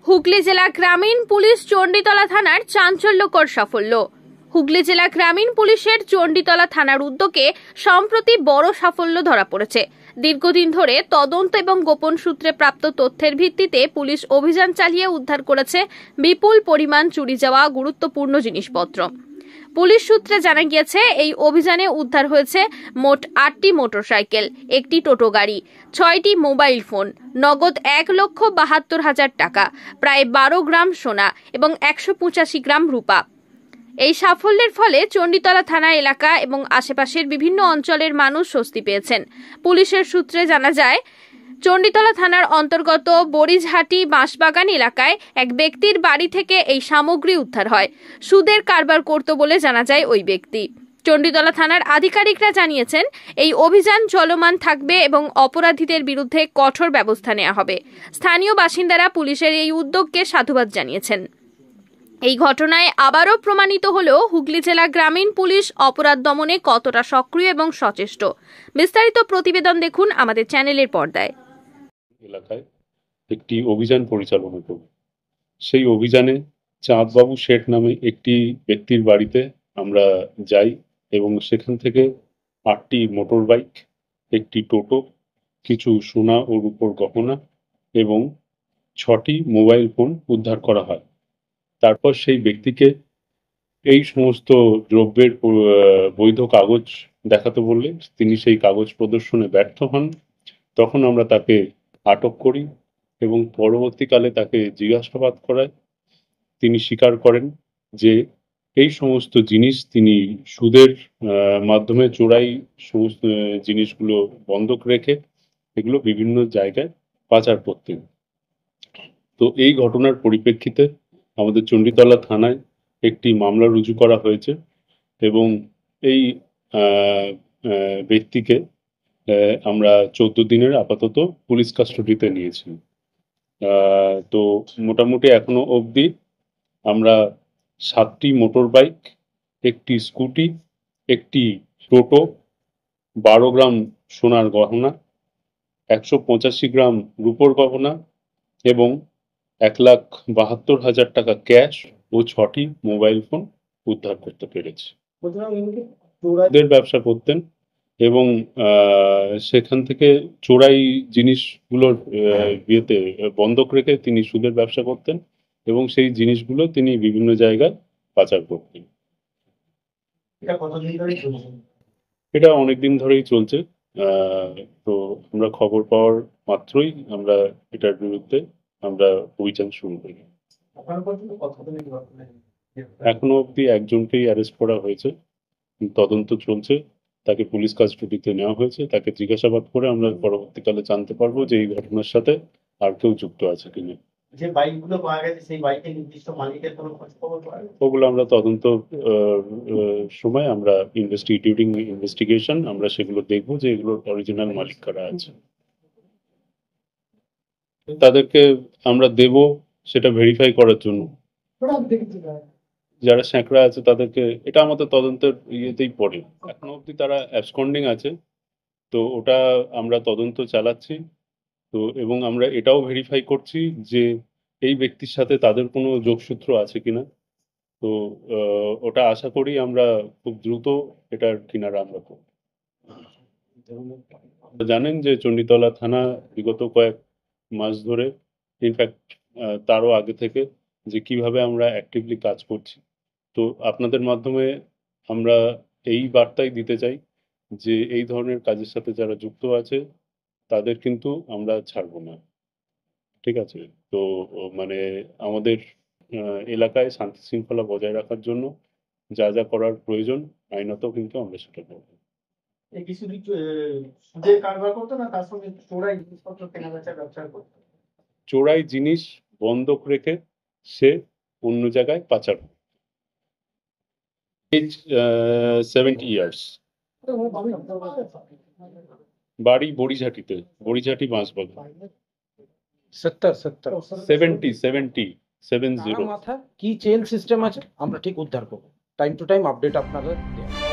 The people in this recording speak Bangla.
হুগলি জেলা গ্রামীণ পুলিশ চণ্ডীতলা থানার চাঞ্চল্যকর সাফল্য। হুগলি জেলা গ্রামীণ পুলিশের চণ্ডীতলা থানার উদ্যোগে সম্প্রতি বড় সাফল্য ধরা পড়েছে। দীর্ঘদিন ধরে তদন্ত এবং গোপন সূত্রে প্রাপ্ত তথ্যের ভিত্তিতে পুলিশ অভিযান চালিয়ে উদ্ধার করেছে বিপুল পরিমাণ চুরি যাওয়া গুরুত্বপূর্ণ জিনিসপত্র। পুলিশ সূত্রে জানা গিয়েছে, এই অভিযানে উদ্ধার হয়েছে মোট 8টি মোটরসাইকেল, একটি টোটো গাড়ি, 6টি মোবাইল ফোন, নগদ 1,72,000 টাকা, প্রায় 12 গ্রাম সোনা এবং 185 গ্রাম রূপা। এই সাফল্যের ফলে চণ্ডীতলা থানা এলাকা এবং আশেপাশের বিভিন্ন অঞ্চলের মানুষ স্বস্তি পেয়েছেন। পুলিশের সূত্রে জানা যায়, চণ্ডীতলা থানার অন্তর্গত বরিজহাটি বাঁশবাগান এলাকায় এক ব্যক্তির বাড়ি থেকে এই সামগ্রী উদ্ধার হয়। সুদের কারবার করত বলে জানা যায় ওই ব্যক্তি। চণ্ডীতলা থানার আধিকারিকরা জানিয়েছেন, এই অভিযান চলমান থাকবে এবং অপরাধীদের বিরুদ্ধে কঠোর ব্যবস্থা নেওয়া হবে। স্থানীয় বাসিন্দারা পুলিশের এই উদ্যোগকে সাধুবাদ জানিয়েছেন। এই ঘটনায় আবারও প্রমাণিত হলো হুগলি জেলা গ্রামীণ পুলিশ অপরাধ দমনে কতটা সক্রিয় এবং সচেষ্ট। বিস্তারিত প্রতিবেদন দেখুন আমাদের চ্যানেলের পর্দায়। এলাকায় একটি অভিযান পরিচালনা করব। সেই অভিযানে চাঁদবাবু শেঠ নামে একটি ব্যক্তির বাড়িতে আমরা যাই এবং সেখান থেকে 8টি মোটর বাইক, একটি টোটো, কিছু সোনা ও রূপোর গহনা এবং 6টি মোবাইল ফোন উদ্ধার করা হয়। তারপর সেই ব্যক্তিকে এই সমস্ত দ্রব্যের বৈধ কাগজ দেখাতে বললে তিনি সেই কাগজ প্রদর্শনে ব্যর্থ হন। তখন আমরা তাকে আটক করি এবং পরবর্তীকালে তাকে জিজ্ঞাসাবাদ করায় তিনি স্বীকার করেন যে এই সমস্ত জিনিস তিনি সুদের মাধ্যমে চোরাই সমস্ত জিনিসগুলো বন্ধক রেখে এগুলো বিভিন্ন জায়গায় পাচার করতেন। তো এই ঘটনার পরিপ্রেক্ষিতে আমাদের চণ্ডীতলা থানায় একটি মামলা রুজু করা হয়েছে এবং এই ব্যক্তিকে আমরা 14 দিনের আপাতত পুলিশ কাস্টডিতে নিয়েছি। তো মোটামুটি এখনো অবধি আমরা 7টি মোটর বাইক, একটি স্কুটি, একটি টোটো, 12 গ্রাম সোনার গহনা, 185 গ্রাম রূপোর গহনা এবং 1,72,000 টাকা ক্যাশ ও 6টি মোবাইল ফোন উদ্ধার করতে পেরেছি। চোরাইদের ব্যবসা করতেন এবং সেখান থেকে চোরাই জিনিসগুলোর বিয়েতে বন্ধক রেখে তিনি সুদের ব্যবসা করতেন এবং সেই জিনিসগুলো তিনি বিভিন্ন জায়গায় পাচার করতেন। এটা অনেকদিন ধরেই চলছে। তো আমরা খবর পাওয়ার মাত্রই আমরা এটার বিরুদ্ধে আমরা অভিযান শুরু করি। এখনো অবধি একজনকেই অ্যারেস্ট করা হয়েছে, তদন্ত চলছে, তাকে পুলিশ কাস্টডিতে নেওয়া হয়েছে। তাকে জিজ্ঞাসাবাদ করে আমরা পরবর্তীকালে জানতে পারবো যে এই ঘটনার সাথে আর কেউ যুক্ত আছে কিনা। যে বাইকগুলো পাওয়া গেছে সেই বাইকের নির্দিষ্ট মালিকের কোনো খোঁজ খবর পাওয়া গেছে? ওগুলো আমরা তদন্ত সময় আমরা ইনভেস্টিগেশন আমরা সেগুলো দেখবো যে এগুলোর অরিজিনাল মালিক কারা আছে। তাদেরকে আমরা দেব সেটা ভেরিফাই করার জন্য। যারা স্যাঁকড়া আছে তাদেরকে, এটা আমাদের তদন্তের ইয়েতেই পড়ে। এখনো অবধি তারা অ্যাবসকন্ডিং আছে, তো ওটা আমরা তদন্ত চালাচ্ছি। তো এবং আমরা এটাও ভেরিফাই করছি যে এই ব্যক্তির সাথে তাদের কোনো যোগসূত্র আছে কিনা। তো ওটা আশা করি আমরা খুব দ্রুত এটার কিনারা আমরা করব। জানেন যে চণ্ডীতলা থানা বিগত কয়েক মাস ধরে, ইনফ্যাক্ট তারও আগে থেকে, যে কিভাবে আমরা অ্যাক্টিভলি কাজ করছি। তো আপনাদের মাধ্যমে আমরা এই বার্তাই দিতে চাই যে এই ধরনের কাজের সাথে যারা যুক্ত আছে তাদের কিন্তু আমরা ছাড়বো না। ঠিক আছে? তো মানে আমাদের এলাকায় শান্তি শৃঙ্খলা বজায় রাখার জন্য যা যা করার প্রয়োজন আইনত কিন্তু আমরা সেটা করব। এই কিছু সুদের কারবার করতো না, তার সঙ্গে চোরাই জিনিসপত্র কেনাবেচা ব্যবসা করতো। চোরাই জিনিস বন্ধক রেখে সে অন্য জায়গায় পাচার। Age 70 years. বাড়ি বরিঝাটিতে, বরিঝাটি বাঁশবাগান। 70 মাথা কি চেইন সিস্টেম আছে আমরা ঠিক উদ্ধার করবো। টাইম টু টাইম আপডেট আপনাদের দেওয়া।